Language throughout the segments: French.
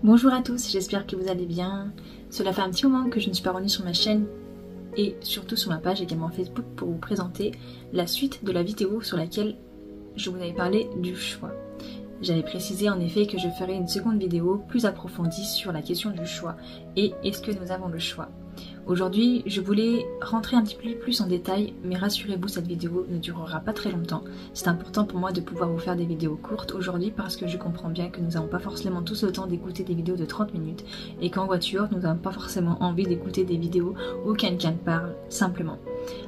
Bonjour à tous, j'espère que vous allez bien. Cela fait un petit moment que je ne suis pas revenue sur ma chaîne et surtout sur ma page également Facebook pour vous présenter la suite de la vidéo sur laquelle je vous avais parlé du choix. J'avais précisé en effet que je ferai une seconde vidéo plus approfondie sur la question du choix et est-ce que nous avons le choix. Aujourd'hui, je voulais rentrer un petit peu plus en détail, mais rassurez-vous, cette vidéo ne durera pas très longtemps. C'est important pour moi de pouvoir vous faire des vidéos courtes aujourd'hui parce que je comprends bien que nous n'avons pas forcément tous le temps d'écouter des vidéos de 30 minutes et qu'en voiture, nous n'avons pas forcément envie d'écouter des vidéos où quelqu'un parle simplement.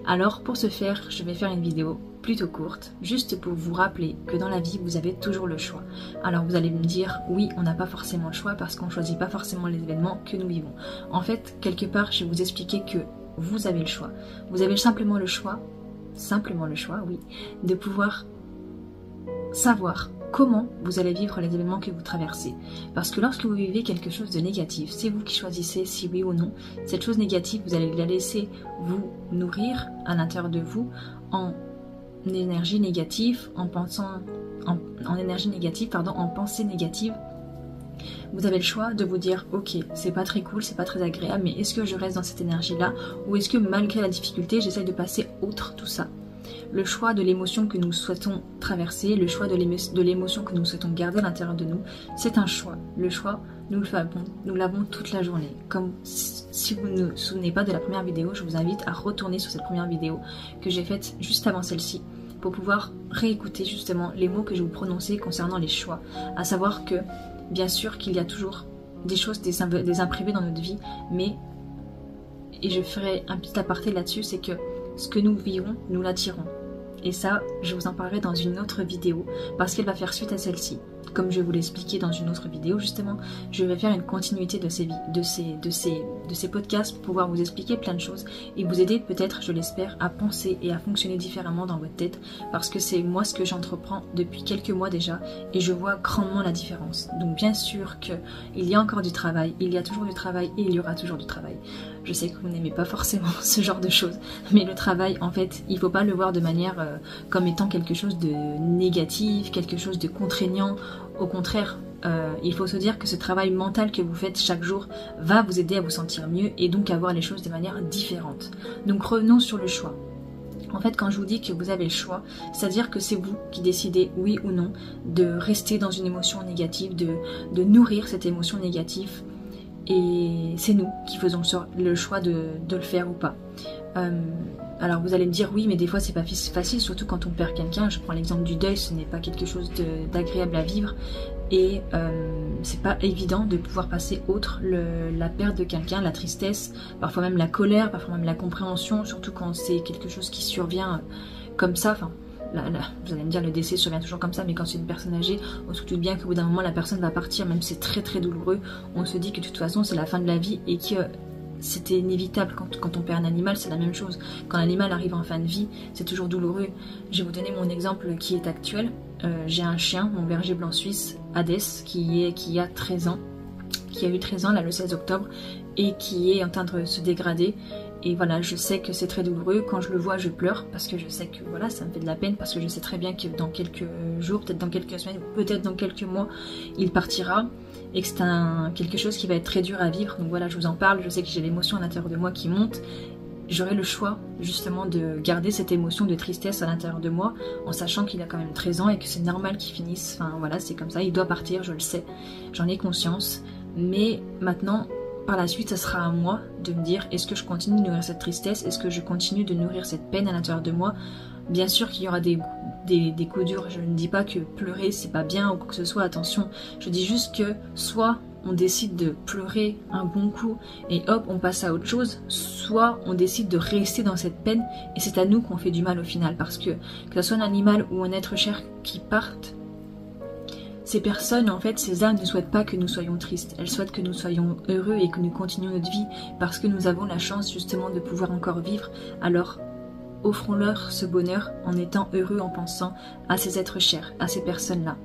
Alors pour ce faire, je vais faire une vidéo plutôt courte, juste pour vous rappeler que dans la vie, vous avez toujours le choix. Alors vous allez me dire, oui, on n'a pas forcément le choix parce qu'on ne choisit pas forcément les événements que nous vivons. En fait, quelque part, je vais vous expliquer que vous avez le choix. Vous avez simplement le choix, oui, de pouvoir savoir comment vous allez vivre les événements que vous traversez. Parce que lorsque vous vivez quelque chose de négatif, c'est vous qui choisissez si oui ou non. Cette chose négative, vous allez la laisser vous nourrir à l'intérieur de vous en énergie négative, en pensée négative. Vous avez le choix de vous dire ok, c'est pas très cool, c'est pas très agréable, mais est-ce que je reste dans cette énergie là ou est-ce que malgré la difficulté j'essaie de passer outre tout ça. Le choix de l'émotion que nous souhaitons traverser, le choix de l'émotion que nous souhaitons garder à l'intérieur de nous, c'est un choix. Le choix, nous l'avons toute la journée. Comme si vous ne vous souvenez pas de la première vidéo, je vous invite à retourner sur cette première vidéo que j'ai faite juste avant celle-ci pour pouvoir réécouter justement les mots que je vous prononçais concernant les choix. À savoir que, bien sûr qu'il y a toujours des choses, des imprévus dans notre vie, mais, et je ferai un petit aparté là-dessus, c'est que ce que nous vivons, nous l'attirons. Et ça, je vous en parlerai dans une autre vidéo, parce qu'elle va faire suite à celle-ci. Comme je vous l'ai expliqué dans une autre vidéo, justement, je vais faire une continuité de ces podcasts pour pouvoir vous expliquer plein de choses et vous aider peut-être, je l'espère, à penser et à fonctionner différemment dans votre tête, parce que c'est moi ce que j'entreprends depuis quelques mois déjà et je vois grandement la différence. Donc bien sûr qu'il y a encore du travail, il y a toujours du travail et il y aura toujours du travail. Je sais que vous n'aimez pas forcément ce genre de choses, mais le travail, en fait, il ne faut pas le voir de manière comme étant quelque chose de négatif, quelque chose de contraignant. Au contraire, il faut se dire que ce travail mental que vous faites chaque jour va vous aider à vous sentir mieux et donc à voir les choses de manière différente. Donc revenons sur le choix. En fait, quand je vous dis que vous avez le choix, c'est-à-dire que c'est vous qui décidez, oui ou non, de rester dans une émotion négative, de nourrir cette émotion négative. Et c'est nous qui faisons le choix de le faire ou pas. Alors vous allez me dire oui, mais des fois c'est pas facile, surtout quand on perd quelqu'un. Je prends l'exemple du deuil, ce n'est pas quelque chose d'agréable à vivre et c'est pas évident de pouvoir passer outre la perte de quelqu'un, la tristesse, parfois même la colère, parfois même la compréhension, surtout quand c'est quelque chose qui survient comme ça. Enfin, vous allez me dire le décès survient toujours comme ça, mais quand c'est une personne âgée, on se doute bien qu'au bout d'un moment la personne va partir, même si c'est très très douloureux. On se dit que de toute façon c'est la fin de la vie et que c'était inévitable. Quand on perd un animal, c'est la même chose. Quand l'animal arrive en fin de vie, c'est toujours douloureux. Je vais vous donner mon exemple qui est actuel. J'ai un chien, mon berger blanc suisse, Hadès, qui a 13 ans, qui a eu 13 ans là, le 16 octobre, et qui est en train de se dégrader. Et voilà, je sais que c'est très douloureux. Quand je le vois, je pleure parce que je sais que voilà, ça me fait de la peine, parce que je sais très bien que dans quelques jours, peut-être dans quelques semaines, peut-être dans quelques mois, il partira. Et que c'est quelque chose qui va être très dur à vivre. Donc voilà, je vous en parle, je sais que j'ai l'émotion à l'intérieur de moi qui monte. J'aurai le choix justement de garder cette émotion de tristesse à l'intérieur de moi, en sachant qu'il a quand même 13 ans et que c'est normal qu'il finisse. Enfin voilà, c'est comme ça, il doit partir, je le sais, j'en ai conscience. Mais maintenant, par la suite, ça sera à moi de me dire, est-ce que je continue de nourrir cette tristesse? Est-ce que je continue de nourrir cette peine à l'intérieur de moi? Bien sûr qu'il y aura des coups durs, je ne dis pas que pleurer c'est pas bien ou quoi que ce soit, attention, je dis juste que soit on décide de pleurer un bon coup et hop on passe à autre chose, soit on décide de rester dans cette peine et c'est à nous qu'on fait du mal au final, parce que ce soit un animal ou un être cher qui parte, ces personnes, en fait, ces âmes ne souhaitent pas que nous soyons tristes, elles souhaitent que nous soyons heureux et que nous continuions notre vie parce que nous avons la chance justement de pouvoir encore vivre. Alors offrons-leur ce bonheur en étant heureux, en pensant à ces êtres chers, à ces personnes-là.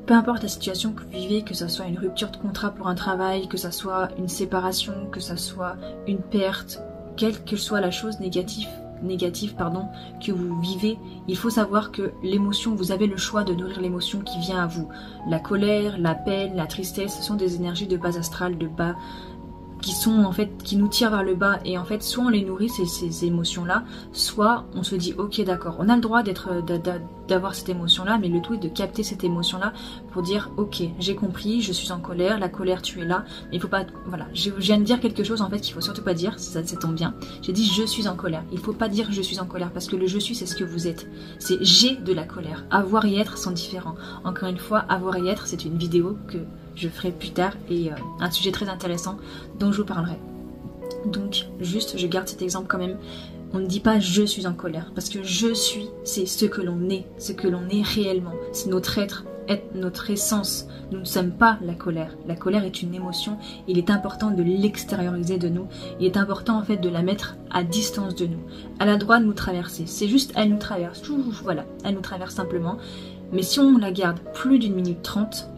Peu importe la situation que vous vivez, que ce soit une rupture de contrat pour un travail, que ce soit une séparation, que ce soit une perte, quelle que soit la chose négative négative pardon, que vous vivez, il faut savoir que l'émotion, vous avez le choix de nourrir l'émotion qui vient à vous. La colère, la peine, la tristesse, ce sont des énergies de base astrale, de bas, qui sont en fait, qui nous tirent vers le bas, et en fait soit on les nourrit ces émotions là, soit on se dit ok d'accord, on a le droit d'avoir cette émotion là, mais le tout est de capter cette émotion là pour dire ok j'ai compris, je suis en colère, la colère tu es là, mais il faut pas, voilà, je viens de dire quelque chose en fait qu'il faut surtout pas dire, ça tombe bien, j'ai dit je suis en colère, il faut pas dire je suis en colère, parce que le je suis c'est ce que vous êtes, c'est j'ai de la colère, avoir et être sont différents, encore une fois avoir et être c'est une vidéo que je ferai plus tard et un sujet très intéressant dont je vous parlerai. Donc juste je garde cet exemple quand même, on ne dit pas je suis en colère, parce que je suis c'est ce que l'on est réellement, c'est notre être, notre essence, nous ne sommes pas la colère est une émotion, il est important de l'extérioriser de nous, il est important en fait de la mettre à distance de nous, elle a le droit de nous traverser, c'est juste elle nous traverse, voilà, elle nous traverse simplement, mais si on la garde plus d'une minute 30,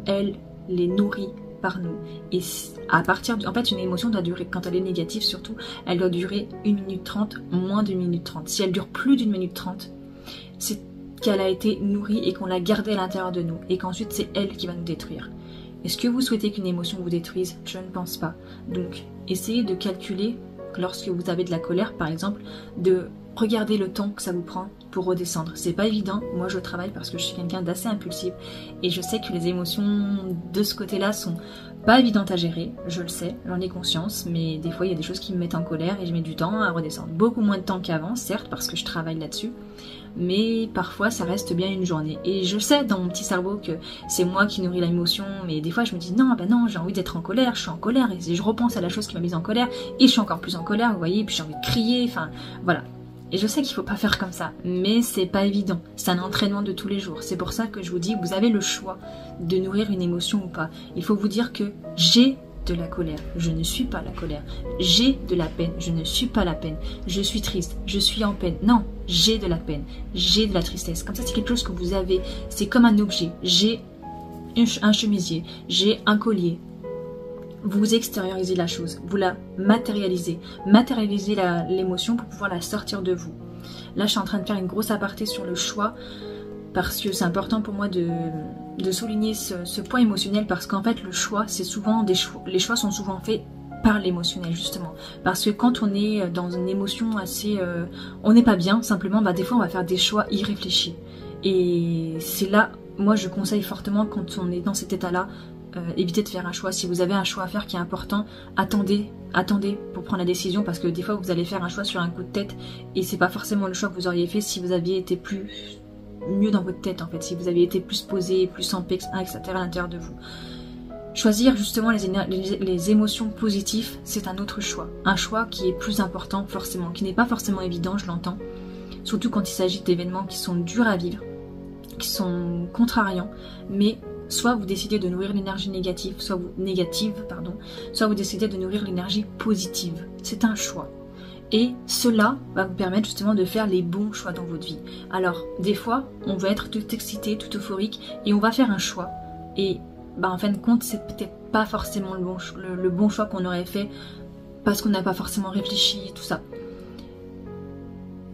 elle les nourrit par nous. Et à partir en fait, une émotion doit durer, quand elle est négative surtout, elle doit durer 1 minute 30, moins d'1 minute 30. Si elle dure plus d'1 minute 30, c'est qu'elle a été nourrie et qu'on l'a gardée à l'intérieur de nous. Et qu'ensuite, c'est elle qui va nous détruire. Est-ce que vous souhaitez qu'une émotion vous détruise? Je ne pense pas. Donc, essayez de calculer, lorsque vous avez de la colère par exemple, de regarder le temps que ça vous prend pour redescendre. C'est pas évident, moi je travaille parce que je suis quelqu'un d'assez impulsif et je sais que les émotions de ce côté-là sont pas évidentes à gérer, je le sais, j'en ai conscience, mais des fois il y a des choses qui me mettent en colère et je mets du temps à redescendre. Beaucoup moins de temps qu'avant, certes, parce que je travaille là-dessus, mais parfois ça reste bien une journée. Et je sais dans mon petit cerveau que c'est moi qui nourris l'émotion, mais des fois je me dis non, ben non, j'ai envie d'être en colère, je suis en colère, et je repense à la chose qui m'a mise en colère, et je suis encore plus en colère, vous voyez, et puis j'ai envie de crier, enfin voilà. Et je sais qu'il faut pas faire comme ça, mais c'est pas évident, c'est un entraînement de tous les jours. C'est pour ça que je vous dis, vous avez le choix de nourrir une émotion ou pas. Il faut vous dire que j'ai de la colère, je ne suis pas la colère. J'ai de la peine, je ne suis pas la peine. Je suis triste, je suis en peine. Non, j'ai de la peine, j'ai de la tristesse. Comme ça, c'est quelque chose que vous avez, c'est comme un objet. J'ai un chemisier, j'ai un collier. Vous extériorisez la chose, vous la matérialisez. Matérialisez l'émotion pour pouvoir la sortir de vous. Là, je suis en train de faire une grosse aparté sur le choix, parce que c'est important pour moi de souligner ce point émotionnel, parce qu'en fait, le choix, c'est souvent les choix sont souvent faits par l'émotionnel, justement. Parce que quand on est dans une émotion assez... on n'est pas bien, simplement, bah, des fois, on va faire des choix irréfléchis. Et c'est là, moi, je conseille fortement, quand on est dans cet état-là, évitez de faire un choix. Si vous avez un choix à faire qui est important, attendez pour prendre la décision, parce que des fois vous allez faire un choix sur un coup de tête et c'est pas forcément le choix que vous auriez fait si vous aviez été mieux dans votre tête en fait, si vous aviez été plus posé, plus en paix, etc. à l'intérieur de vous. Choisir justement les émotions positives, c'est un autre choix. Un choix qui est plus important forcément, qui n'est pas forcément évident, je l'entends. Surtout quand il s'agit d'événements qui sont durs à vivre, qui sont contrariants, mais soit vous décidez de nourrir l'énergie négative, soit vous décidez de nourrir l'énergie positive. C'est un choix. Et cela va vous permettre justement de faire les bons choix dans votre vie. Alors, des fois, on va être tout excité, tout euphorique, et on va faire un choix. Et bah, en fin de compte, c'est peut-être pas forcément le bon choix qu'on aurait fait, parce qu'on n'a pas forcément réfléchi, tout ça.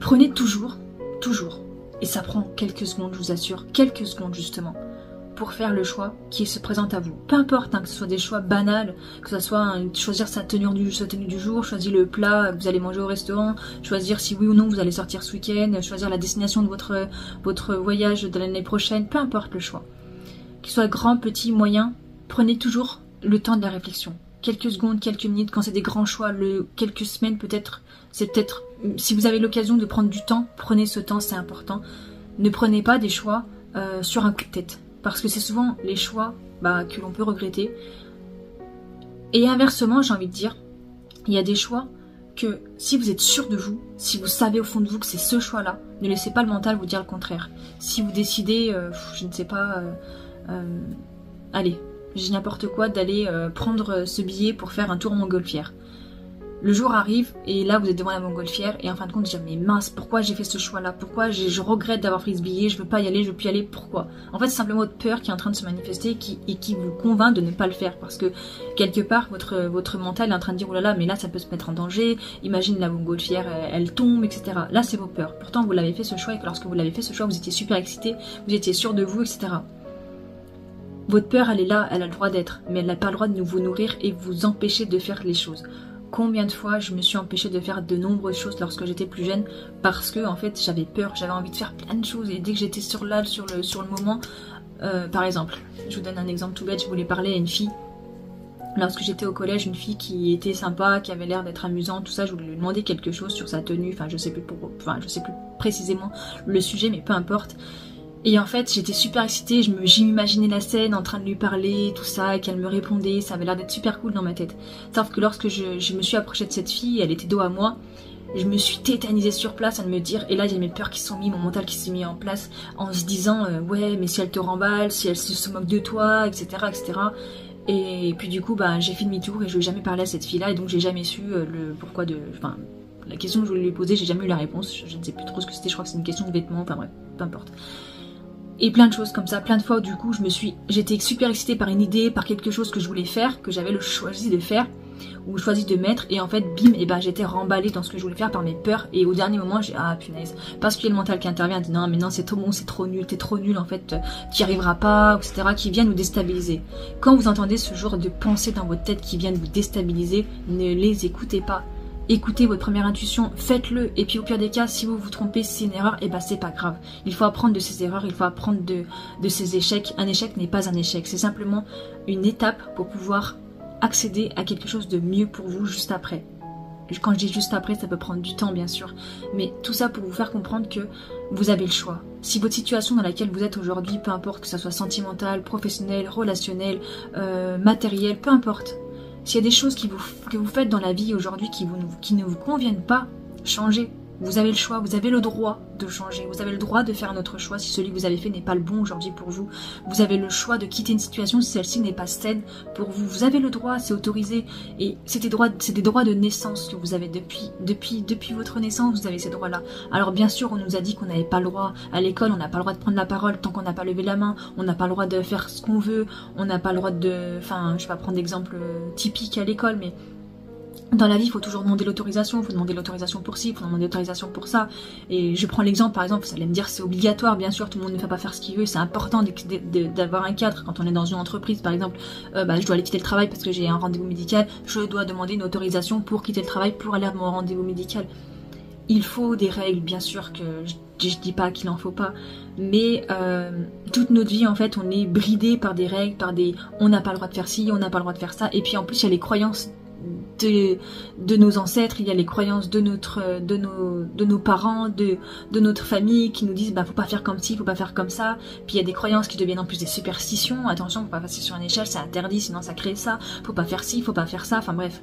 Prenez toujours, et ça prend quelques secondes, je vous assure, quelques secondes justement, pour faire le choix qui se présente à vous. Peu importe, hein, que ce soit des choix banals, que ce soit choisir sa tenue du jour, choisir le plat que vous allez manger au restaurant, choisir si oui ou non vous allez sortir ce week-end, choisir la destination de votre voyage de l'année prochaine, peu importe le choix. Qu'il soit grand, petit, moyen, prenez toujours le temps de la réflexion. Quelques secondes, quelques minutes, quand c'est des grands choix, quelques semaines peut-être, si vous avez l'occasion de prendre du temps, prenez ce temps, c'est important. Ne prenez pas des choix sur un coup de tête. Parce que c'est souvent les choix que l'on peut regretter. Et inversement, j'ai envie de dire, il y a des choix que si vous êtes sûr de vous, si vous savez au fond de vous que c'est ce choix-là, ne laissez pas le mental vous dire le contraire. Si vous décidez, je ne sais pas, allez, j'ai n'importe quoi, d'aller prendre ce billet pour faire un tour en montgolfière. Le jour arrive et là vous êtes devant la montgolfière et en fin de compte, je dis mais mince, pourquoi j'ai fait ce choix-là? Pourquoi je regrette d'avoir pris ce billet, je veux pas y aller, je veux plus y aller, pourquoi? En fait, c'est simplement votre peur qui est en train de se manifester et qui vous convainc de ne pas le faire parce que quelque part, votre mental est en train de dire oh là là, mais là ça peut se mettre en danger, imagine la montgolfière, elle tombe, etc. Là, c'est vos peurs. Pourtant, vous l'avez fait ce choix et que lorsque vous l'avez fait ce choix, vous étiez super excité, vous étiez sûr de vous, etc. Votre peur, elle est là, elle a le droit d'être, mais elle n'a pas le droit de vous nourrir et vous empêcher de faire les choses. Combien de fois je me suis empêchée de faire de nombreuses choses lorsque j'étais plus jeune parce que en fait j'avais peur, j'avais envie de faire plein de choses et dès que j'étais sur le moment, par exemple, je vous donne un exemple tout bête, je voulais parler à une fille. Lorsque j'étais au collège, une fille qui était sympa, qui avait l'air d'être amusante, tout ça, je voulais lui demander quelque chose sur sa tenue, je sais plus précisément le sujet, mais peu importe. Et en fait, j'étais super excitée, j'imaginais la scène en train de lui parler, tout ça, et qu'elle me répondait, ça avait l'air d'être super cool dans ma tête. Sauf que lorsque je me suis approchée de cette fille, elle était dos à moi, je me suis tétanisée sur place à me dire, et là j'ai mes peurs qui sont mises, mon mental qui s'est mis en place, en se disant, ouais, mais si elle te remballe, si elle se moque de toi, etc., etc. Et puis du coup, j'ai fait demi-tour et je n'ai jamais parlé à cette fille-là, et donc j'ai jamais su le pourquoi de... la question que je voulais lui poser, j'ai jamais eu la réponse, je ne sais plus trop ce que c'était, je crois que c'est une question de vêtements, enfin bref, peu importe. Et plein de choses comme ça, plein de fois où du coup j'étais super excitée par une idée, par quelque chose que je voulais faire, que j'avais choisi de faire, ou choisi de mettre, et en fait bim, j'étais remballée dans ce que je voulais faire par mes peurs, et au dernier moment j'ai punaise, parce qu'il y a le mental qui intervient, dit non mais non c'est trop bon, c'est trop nul, t'es trop nul en fait, t'y arriveras pas, etc., qui vient nous déstabiliser. Quand vous entendez ce genre de pensées dans votre tête qui viennent vous déstabiliser, ne les écoutez pas. Écoutez votre première intuition, faites-le, et puis au pire des cas, si vous vous trompez, si c'est une erreur, c'est pas grave. Il faut apprendre de ses erreurs, il faut apprendre de ses échecs. Un échec n'est pas un échec, c'est simplement une étape pour pouvoir accéder à quelque chose de mieux pour vous juste après. Quand je dis juste après, ça peut prendre du temps bien sûr, mais tout ça pour vous faire comprendre que vous avez le choix. Si votre situation dans laquelle vous êtes aujourd'hui, peu importe que ça soit sentimentale, professionnelle, relationnelle, matérielle, peu importe, s'il y a des choses que vous faites dans la vie aujourd'hui qui ne vous conviennent pas, changez. Vous avez le choix, vous avez le droit de changer, vous avez le droit de faire un autre choix si celui que vous avez fait n'est pas le bon aujourd'hui pour vous. Vous avez le choix de quitter une situation si celle-ci n'est pas saine pour vous. Vous avez le droit, c'est autorisé. Et c'est des droits de naissance que vous avez depuis votre naissance, vous avez ces droits-là. Alors bien sûr, on nous a dit qu'on n'avait pas le droit. À l'école, on n'a pas le droit de prendre la parole tant qu'on n'a pas levé la main. On n'a pas le droit de faire ce qu'on veut. On n'a pas le droit de... Enfin, je vais pas prendre d'exemple typique à l'école, mais... Dans la vie, il faut toujours demander l'autorisation, il faut demander l'autorisation pour ci, il faut demander l'autorisation pour ça. Et je prends l'exemple, par exemple, vous allez me dire c'est obligatoire, bien sûr, tout le monde ne fait pas faire ce qu'il veut, c'est important d'avoir un cadre. Quand on est dans une entreprise, par exemple, je dois aller quitter le travail parce que j'ai un rendez-vous médical, je dois demander une autorisation pour quitter le travail, pour aller à mon rendez-vous médical. Il faut des règles, bien sûr que je dis pas qu'il en faut pas, mais toute notre vie, en fait, on est bridé par des règles, on n'a pas le droit de faire ci, on n'a pas le droit de faire ça, et puis en plus, il y a les croyances de nos ancêtres, il y a les croyances de nos parents, de notre famille qui nous disent faut pas faire comme ci, faut pas faire comme ça. Puis il y a des croyances qui deviennent en plus des superstitions. Attention, faut pas passer sur une échelle, c'est interdit, sinon ça crée ça. Faut pas faire ci, faut pas faire ça. Enfin bref.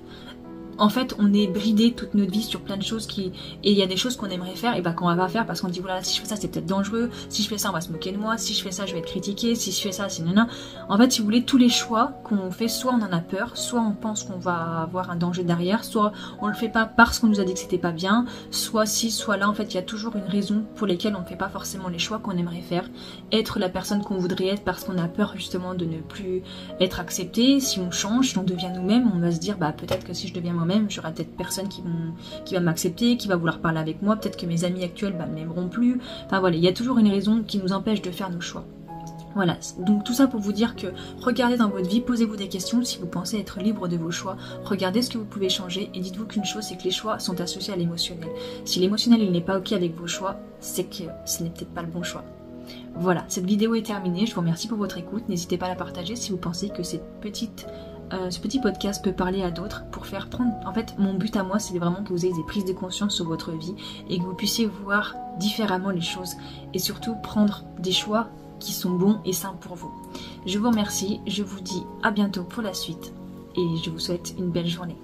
En fait, on est bridé toute notre vie sur plein de choses et il y a des choses qu'on aimerait faire et qu'on va pas faire parce qu'on dit voilà, si je fais ça c'est peut-être dangereux, si je fais ça on va se moquer de moi, si je fais ça je vais être critiqué, si je fais ça c'est non. En fait, si vous voulez, tous les choix qu'on fait, soit on en a peur, soit on pense qu'on va avoir un danger derrière, soit on le fait pas parce qu'on nous a dit que c'était pas bien, soit ci, soit là. En fait, il y a toujours une raison pour laquelle on ne fait pas forcément les choix qu'on aimerait faire, être la personne qu'on voudrait être parce qu'on a peur justement de ne plus être accepté. Si on change, si on devient nous-mêmes, on va se dire peut-être que si je deviens moi-même, j'aurai peut-être personne qui va m'accepter, qui va vouloir parler avec moi, peut-être que mes amis actuels ne m'aimeront plus. Enfin voilà, il y a toujours une raison qui nous empêche de faire nos choix. Voilà, donc tout ça pour vous dire que regardez dans votre vie, posez-vous des questions si vous pensez être libre de vos choix, regardez ce que vous pouvez changer et dites-vous qu'une chose, c'est que les choix sont associés à l'émotionnel. Si l'émotionnel il n'est pas ok avec vos choix, c'est que ce n'est peut-être pas le bon choix. Voilà, cette vidéo est terminée, je vous remercie pour votre écoute, n'hésitez pas à la partager si vous pensez que ce petit podcast peut parler à d'autres pour faire prendre... En fait, mon but à moi, c'est vraiment que vous ayez des prises de conscience sur votre vie et que vous puissiez voir différemment les choses et surtout prendre des choix qui sont bons et sains pour vous. Je vous remercie, je vous dis à bientôt pour la suite et je vous souhaite une belle journée.